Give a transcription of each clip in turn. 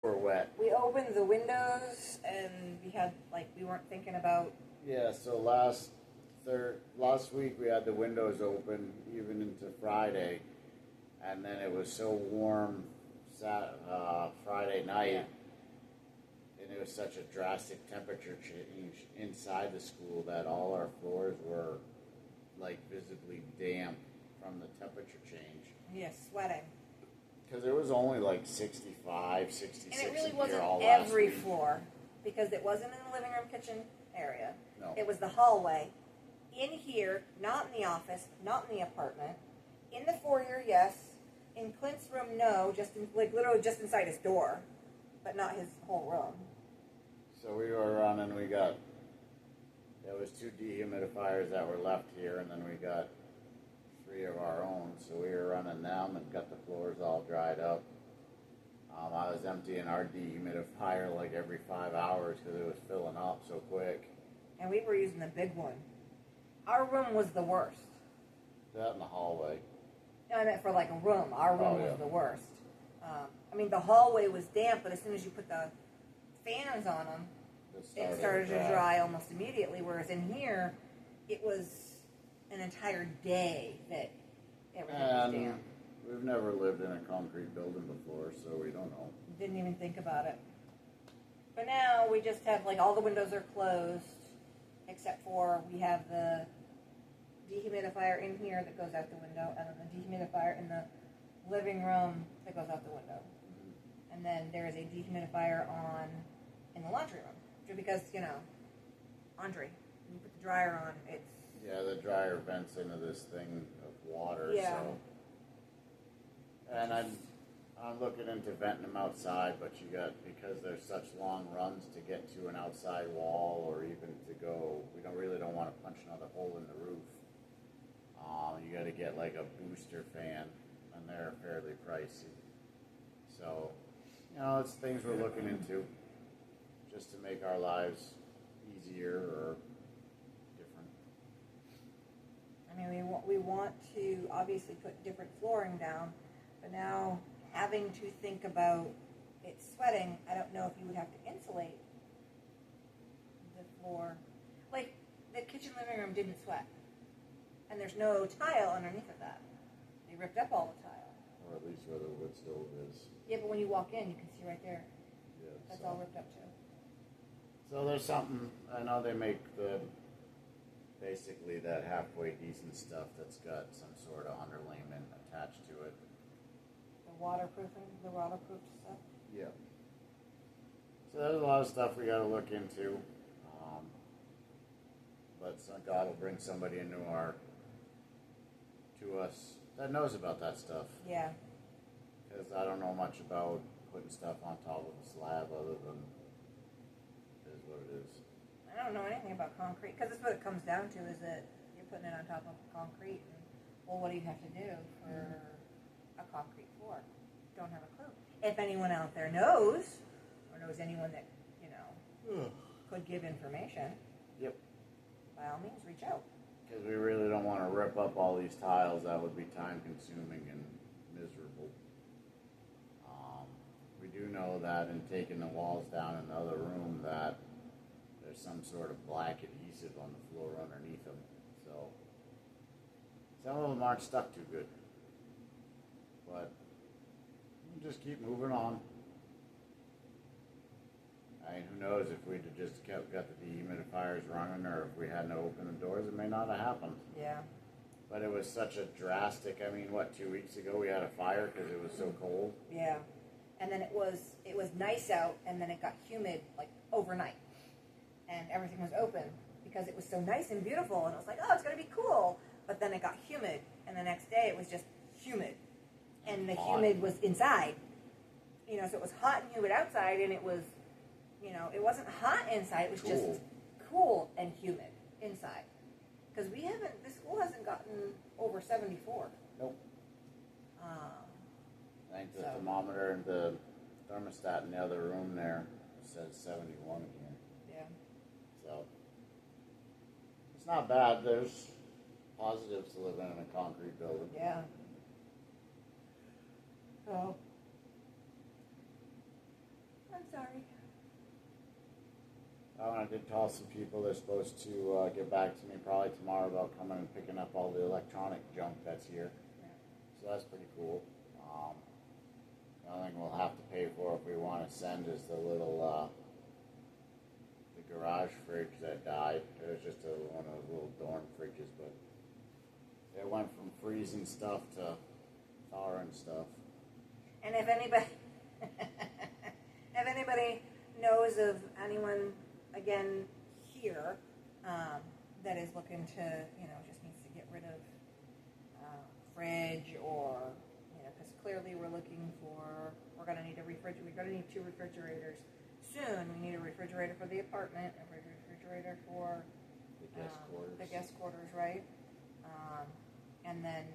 were wet. We opened the windows and we weren't thinking about. Yeah, so last week we had the windows open even into Friday, and then it was so warm Friday night, and it was such a drastic temperature change inside the school that all our floors were like visibly damp from the temperature change. Yeah, sweating. Because it was only like 65, 66 And it really in wasn't here all every last week. floor, because it wasn't in the living room, kitchen area. No. It was the hallway. In here, not in the office, not in the apartment. In the foyer, yes. In Clint's room, no. Literally just inside his door, but not his whole room. So we were running. There was 2 dehumidifiers that were left here, and then we got 3 of our own. So we were running them and got the floors all dried up. I was emptying our dehumidifier like every 5 hours because it was filling up so quick. And we were using the big one. Our room was the worst. That in the hallway. No, I meant for like a room. Our room Oh, yeah. was the worst. The hallway was damp, but as soon as you put the fans on them, it started to dry almost immediately. Whereas in here, it was an entire day that everything was damp. We've never lived in a concrete building before, so we don't know. Didn't even think about it. But now we just have all the windows are closed, except for we have the dehumidifier in here that goes out the window, and then the dehumidifier in the living room that goes out the window. Mm-hmm. And then there is a dehumidifier on in the laundry room, because laundry. When you put the dryer on, it's the dryer vents into this thing of water. Yeah. So. And I'm looking into venting them outside, but because there's such long runs to get to an outside wall, or even to go, we really don't want to punch another hole in the roof. You got to get like a booster fan, and they're fairly pricey. So, it's things we're looking into, just to make our lives easier or different. We want to obviously put different flooring down, but now having to think about it sweating, I don't know if you would have to insulate the floor. Like, the kitchen living room didn't sweat, and there's no tile underneath of that. They ripped up all the tile. Or at least where the wood stove is. Yeah, but when you walk in, you can see right there. Yeah, That's all ripped up too. So there's something, I know they make basically that halfway decent stuff that's got some sort of underlayment attached to it. The waterproofing, the waterproof stuff. Yeah. So there's a lot of stuff we got to look into. But God will bring somebody to us that knows about that stuff. Yeah. Because I don't know much about putting stuff on top of a slab other than it is what it is. I don't know anything about concrete, because that's what it comes down to, is that you're putting it on top of concrete, and, well, what do you have to do for a concrete floor? Don't have a clue. If anyone out there knows, or knows anyone that, could give information, Yep. by all means, reach out. Because we really don't want to rip up all these tiles. That would be time consuming and miserable. We do know that in taking the walls down in the other room that there's some sort of black adhesive on the floor underneath them. So some of them aren't stuck too good. But we'll just keep moving on. Who knows, if we'd have just got the dehumidifiers running, or if we hadn't opened the doors, it may not have happened. Yeah. But it was such a drastic, 2 weeks ago we had a fire because it was so cold. Yeah. And then it was nice out, and then it got humid, overnight. And everything was open, because it was so nice and beautiful, and it was like, oh, it's going to be cool. But then it got humid, and the next day it was just humid. And the humid was inside. So it was hot and humid outside, and it was, it wasn't hot inside, it was just cool and humid inside. Because the school hasn't gotten over 74. Nope. I think the thermometer and the thermostat in the other room there says 71 again. Yeah. So it's not bad. There's positives to living in a concrete building. Yeah. So I'm sorry. Oh, and I did call some people. They're supposed to get back to me probably tomorrow about coming and picking up all the electronic junk that's here. Yeah. So that's pretty cool. The only thing we'll have to pay for if we want to send is the little the garage fridge that died. It was just one of those little dorm fridges, but it went from freezing stuff to thawing stuff. And if anybody knows of anyone again here that is looking to, just needs to get rid of fridge or, because clearly we're going to need a refrigerator. We're going to need 2 refrigerators soon. We need a refrigerator for the apartment, a refrigerator for the guest quarters, right? And then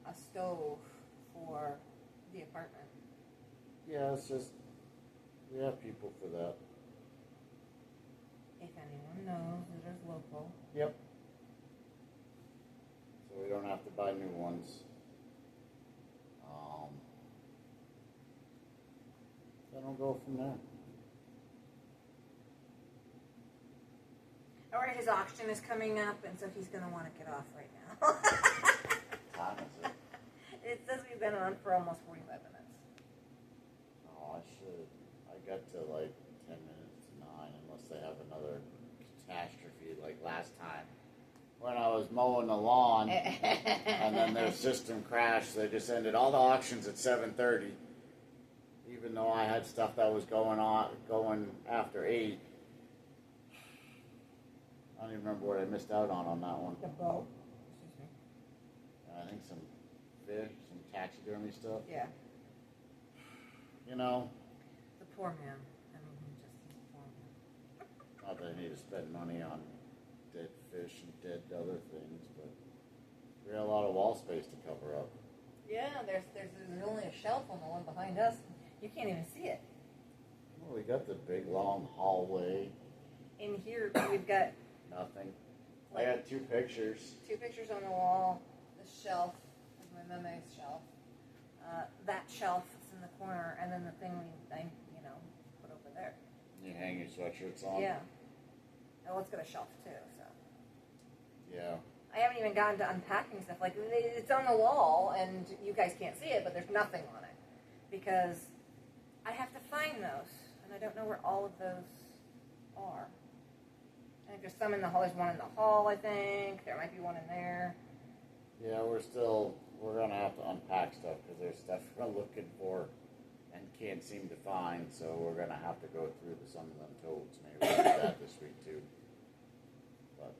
a stove for the apartment. Yeah, it's just we have people for that. If anyone knows that is local. Yep. So we don't have to buy new ones. Then we'll go from there. All right, his auction is coming up, and so he's going to want to get off right now. Time is it? It says we've been on for almost 45 minutes. Oh, I got to like 10 minutes to 9, unless they have another catastrophe like last time. When I was mowing the lawn, and then their system crashed, they just ended all the auctions at 7:30. Even though I had stuff that was going after 8. I don't even remember what I missed out on that one. The boat. I think some fish, some taxidermy stuff. Yeah. The poor man. I mean, he's a poor man. Not that I need to spend money on dead fish and dead other things, but we got a lot of wall space to cover up. Yeah, there's only a shelf on the one behind us. You can't even see it. Well, we got the big long hallway. In here, we've got Nothing. I got 2 pictures. 2 pictures on the wall. The shelf is my meme's shelf. That shelf is in the corner, and then the thing I put over there. You hang your sweatshirts on? Yeah. Oh, it's got a shelf too, so. Yeah. I haven't even gotten to unpacking stuff. Like, it's on the wall, and you guys can't see it, but there's nothing on it. Because I have to find those, and I don't know where all of those are. I think there's some in the hall. There's one in the hall, I think. There might be one in there. Yeah, we're going to have to unpack stuff because there's stuff we're looking for and can't seem to find, so we're going to have to go through some of them totes. Maybe we'll do that this week too. But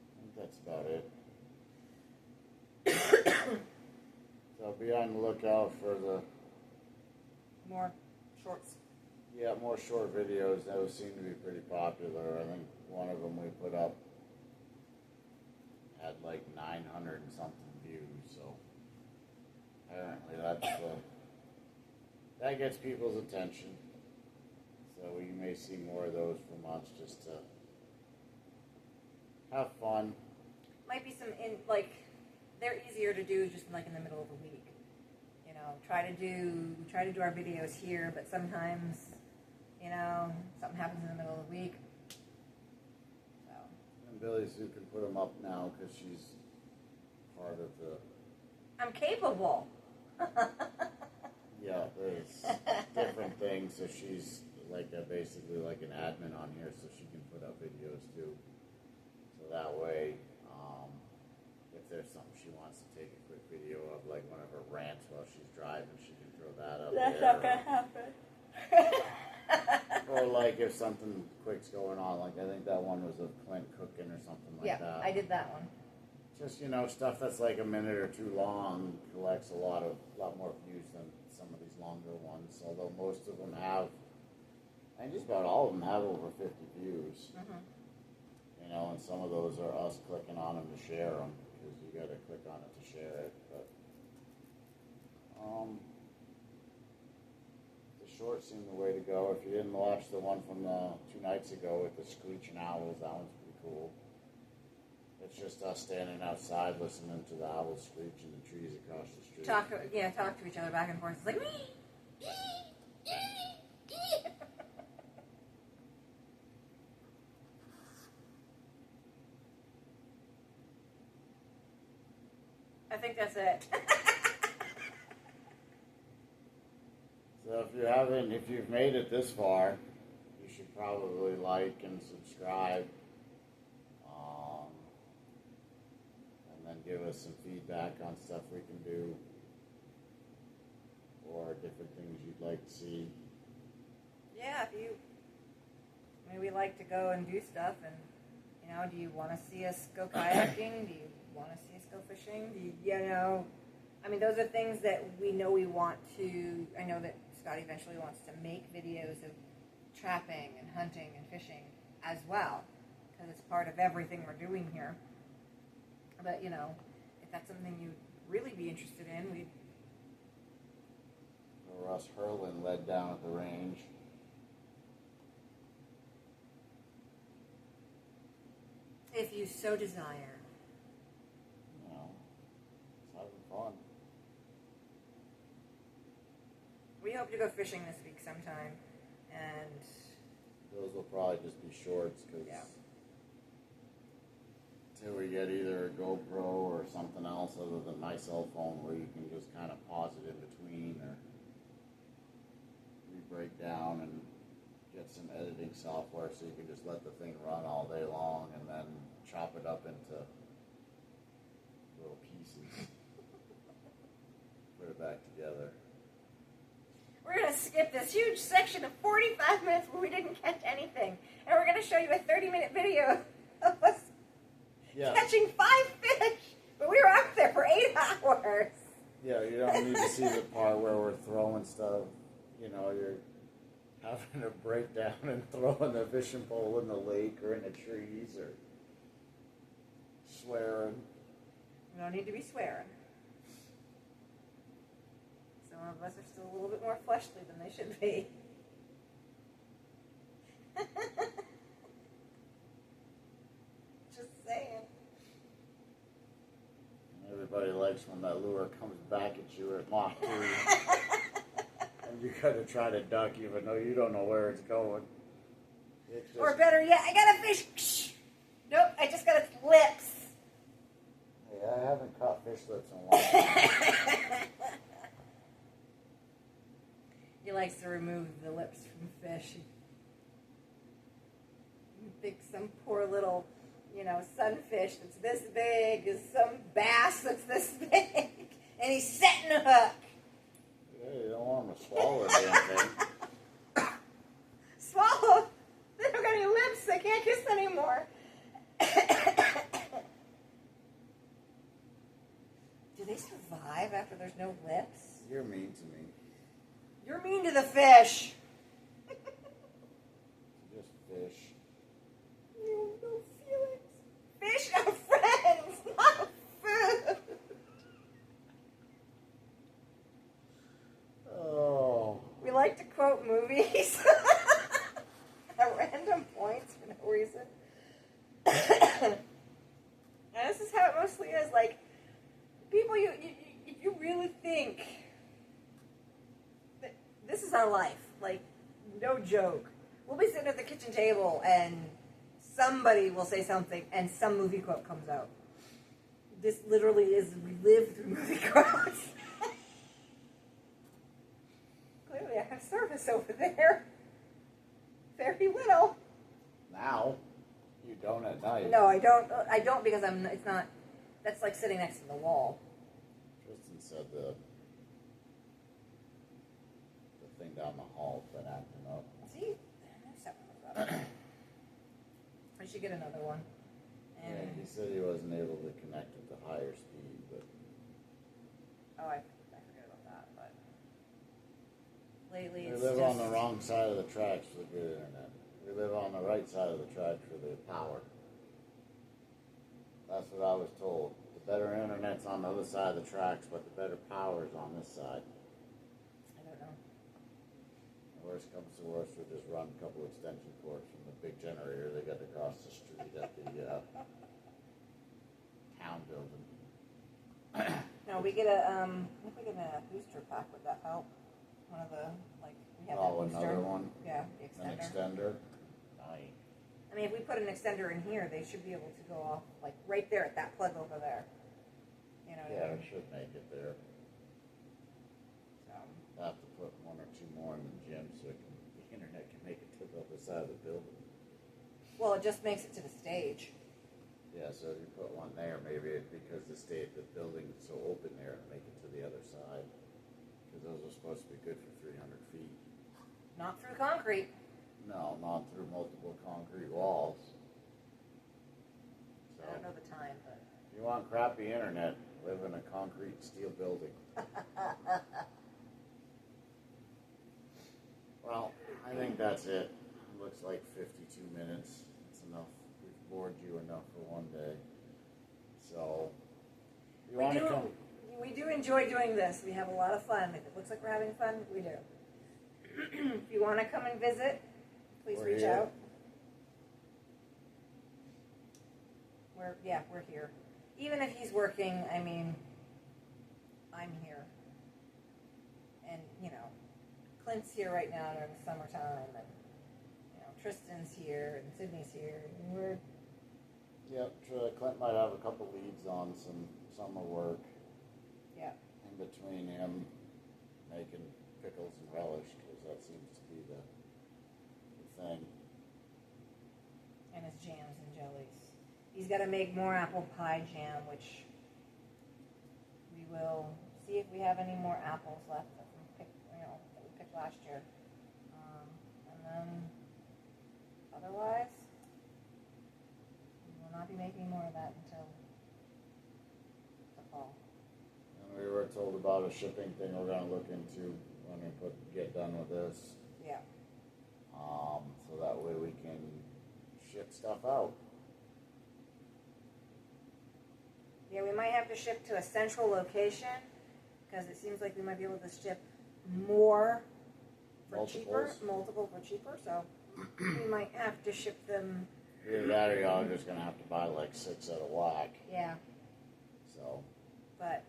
I think that's about it. So be on the lookout for the More shorts. more short videos. Those seem to be pretty popular. I think one of them we put up had like 900 and something views. So apparently that gets people's attention. So you may see more of those from us just to have fun. Might be they're easier to do just like in the middle of the week. Try to do our videos here, but sometimes, something happens in the middle of the week. So. And Billy Sue can put them up now because she's part of the. I'm capable. Yeah, there's different things. So she's basically like an admin on here, so she can put up videos too. So that way, if there's something she wants to take a quick video of, like one of her rants while she's driving, she can throw that up. That's there. not gonna happen. Or like if something quick's going on, like I think that one was of Clint cooking or something like that. Yeah, I did that one. Just stuff that's like a minute or two long collects a lot more views than some of these longer ones. Although most of them have, and just about all of them have over 50 views. Mm-hmm. And some of those are us clicking on them to share them because you got to click on it to share it. But the shorts seem the way to go. If you didn't watch the one from 2 nights ago with the screeching owls, that one's pretty cool. It's just us standing outside listening to the owls screech in the trees across the street. Talk to each other back and forth. It's like, wee, wee. think that's it. So if you've made it this far, you should probably like and subscribe, and then give us some feedback on stuff we can do, or different things you'd like to see. Yeah, if you maybe like to go and do stuff, and do you want to see us go kayaking? Do you want to see us go fishing? Those are things that we know we want to. I know that Scott eventually wants to make videos of trapping and hunting and fishing as well, because it's part of everything we're doing here. But if that's something you'd really be interested in, we'd. Or us hurling lead down at the range. If you so desire. It's having fun. We hope to go fishing this week sometime, and Those will probably just be shorts, because until we get either a GoPro or something else other than my cell phone where you can just kind of pause it in between, or break down and get some editing software so you can just let the thing run all day long and then chop it up into little pieces. Put it back together. We're going to skip this huge section of 45 minutes where we didn't catch anything. And we're going to show you a 30-minute video of us catching 5 fish. But we were out there for 8 hours. Yeah, you don't need to see the part where we're throwing stuff. You're having to break down and throwing the fishing pole in the lake or in the trees, or swearing. We don't need to be swearing. Some of us are still a little bit more fleshly than they should be. Just saying. Everybody likes when that lure comes back at you at Mach 3. And you gotta try to duck even though you don't know where it's going. Or better yet, I got a fish. Nope, I just got its lips. Hey, I haven't caught fish lips in a long time. He likes to remove the lips from fish. You think some poor little, sunfish that's this big is some bass that's this big, and he's setting a hook. Yeah, you don't want them to swallow the damn thing. Swallow? They don't got any lips. They can't kiss anymore. Do they survive after there's no lips? You're mean to me. You're mean to the fish. Just fish. You have no feelings. Fish are friends, not food. Oh. We like to quote movies at random points for no reason. And this is how it mostly is. Like, people, if you really think that this is our life, like, no joke. We'll be sitting at the kitchen table and somebody will say something and some movie quote comes out. This literally is, we live through movie quotes. Clearly I have service over there. Very little. Now, you don't at night. No, I don't because it's not, that's like sitting next to the wall. Tristan said the thing down the hall's been acting up. See? I knew something was up. I should get another one. And Yeah, he said he wasn't able to connect with the higher speed, but oh, I forget about that. But lately, we it's live just on the wrong side of the tracks for the good internet. We live on the right side of the track for the power. That's what I was told. The better internet's on the other side of the tracks, but the better power's on this side. I don't know. Worst comes to worst, we'll just run a couple extension cords from the big generator they got across the street at the town building. No, we get a I think we get a booster pack. Would that help? One of the we have Oh, that booster. another one? Yeah, the An extender. extender? Nice. I mean, if we put an extender in here, they should be able to go off right there at that plug over there. You know what Yeah, I it mean? should make it there. So, I'll have to put one or two more in the gym so the internet can make it to the other side of the building. well, it just makes it to the stage. Yeah, so if you put one there, maybe because the building is so open there, and make it to the other side. Because those are supposed to be good for 300 feet. Not through concrete. No, not through multiple concrete walls. So, I don't know the time, but if you want crappy internet, live in a concrete steel building. Well, I think that's it. It looks like 52 minutes. It's enough. We've bored you enough for one day. So, you want to come? we do enjoy doing this. We have a lot of fun. If it looks like we're having fun, we do. If you want to come and visit, please We're reach here. out. We're here. Even if he's working, I mean, I'm here. And, you know, Clint's here right now during the summertime, and, you know, Tristan's here, and Sydney's here, and we're, Yep, Clint might have a couple leads on some summer work yeah. in between him making pickles and relish, because that seems to be the thing. And his jams and jellies. He's got to make more apple pie jam, which we will see if we have any more apples left that we picked last year. And then, otherwise, we will not be making more of that until the fall. And we were told about a shipping thing we're going to look into when we get done with this. Yeah. So that way we can ship stuff out. Yeah, we might have to ship to a central location because it seems like we might be able to ship more for cheaper, multiple for cheaper. So we might have to ship them. Either that or y'all are just going to have to buy like 6 at a whack. Yeah, So, but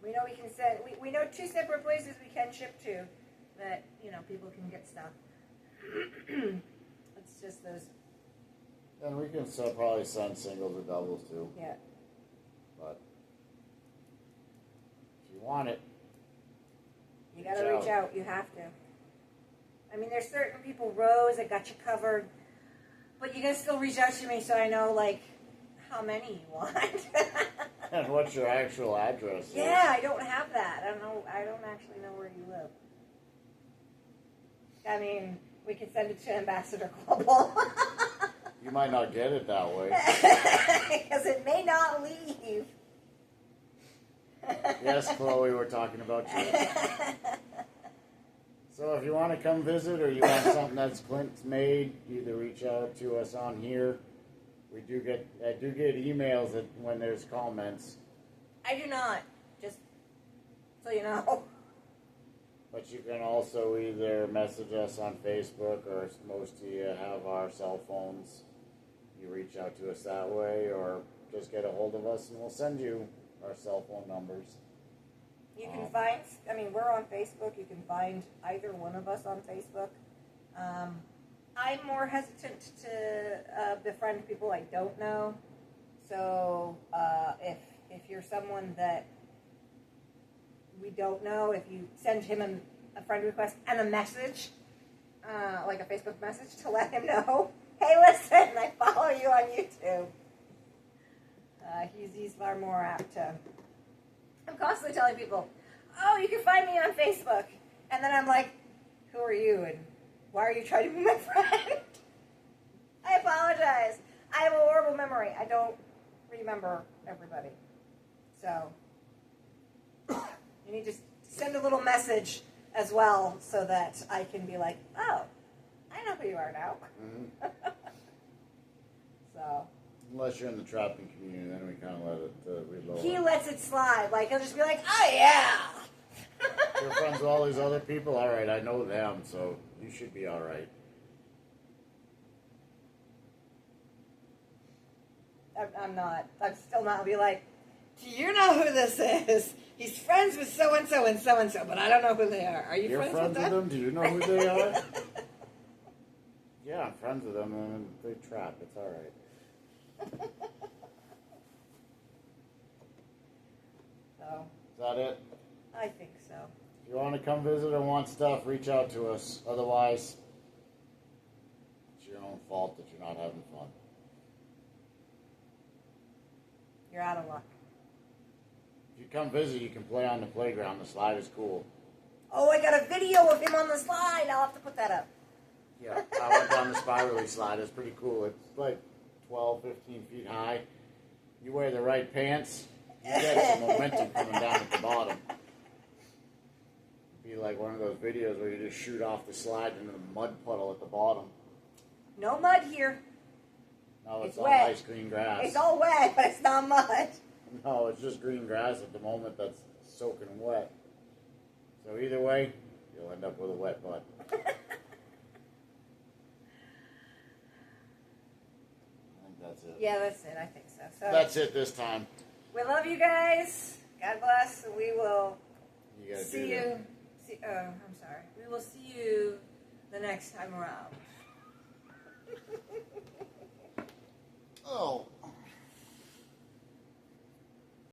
we know we can send. We know 2 separate places we can ship to that people can get stuff. It's just those. and we can probably send singles or doubles too. Yeah. But if you want it, You got to reach out. You have to. I mean, there's certain people, Rose, that got you covered, but you got to still reach out to me so I know, like, how many you want. And what's your actual address? Yeah, I don't have that. I don't know. I don't actually know where you live. I mean, we could send it to Ambassador Global. You might not get it that way. Because it may not leave. Yes, Chloe, we're talking about you. So if you want to come visit or you want something that's Clint's made, either reach out to us on here. I do get emails when there's comments. I do not. Just so you know. But you can also either message us on Facebook, or most of you have our cell phones. You reach out to us that way, or just get a hold of us and we'll send you our cell phone numbers. You can find, we're on Facebook. You can find either one of us on Facebook. I'm more hesitant to befriend people I don't know. So if you're someone that we don't know, if you send him a friend request and a message, like a Facebook message to let him know, hey, listen, I follow you on YouTube. He's far more apt to. I'm constantly telling people, oh, you can find me on Facebook. And then I'm like, who are you? And why are you trying to be my friend? I apologize. I have a horrible memory. I don't remember everybody. So, you need to send a little message as well so that I can be like, oh, I know who you are now. Mm-hmm. So. Unless you're in the trapping community, then we kind of let it reload. He lets it slide. Like, he'll just be like, oh, yeah. You're friends with all these other people? All right, I know them, so you should be all right. I'm not. I'm still not. I'll be like, do you know who this is? He's friends with so-and-so and so-and-so, but I don't know who they are. Are you You're friends with them? Do you know who they are? Yeah, I'm friends with them, and they trap. It's all right. So Is that it? I think so. If you want to come visit or want stuff, reach out to us. Otherwise, it's your own fault that you're not having fun. You're out of luck. If you come visit, you can play on the playground. The slide is cool. Oh, I got a video of him on the slide. I'll have to put that up. Yeah, I went down the spirally slide. It's pretty cool. It's like 12, 15 feet high. You wear the right pants, you get some momentum coming down at the bottom. It'd be like one of those videos where you just shoot off the slide into the mud puddle at the bottom. No mud here. No, it's It's all wet. nice green grass. It's all wet, but it's not mud. No, it's just green grass at the moment that's soaking wet. So either way, you'll end up with a wet butt. I think that's it. Yeah, that's it. I think so. So That's it this time. we love you guys. God bless. We will You gotta see do you. that. I'm sorry. We will see you the next time around.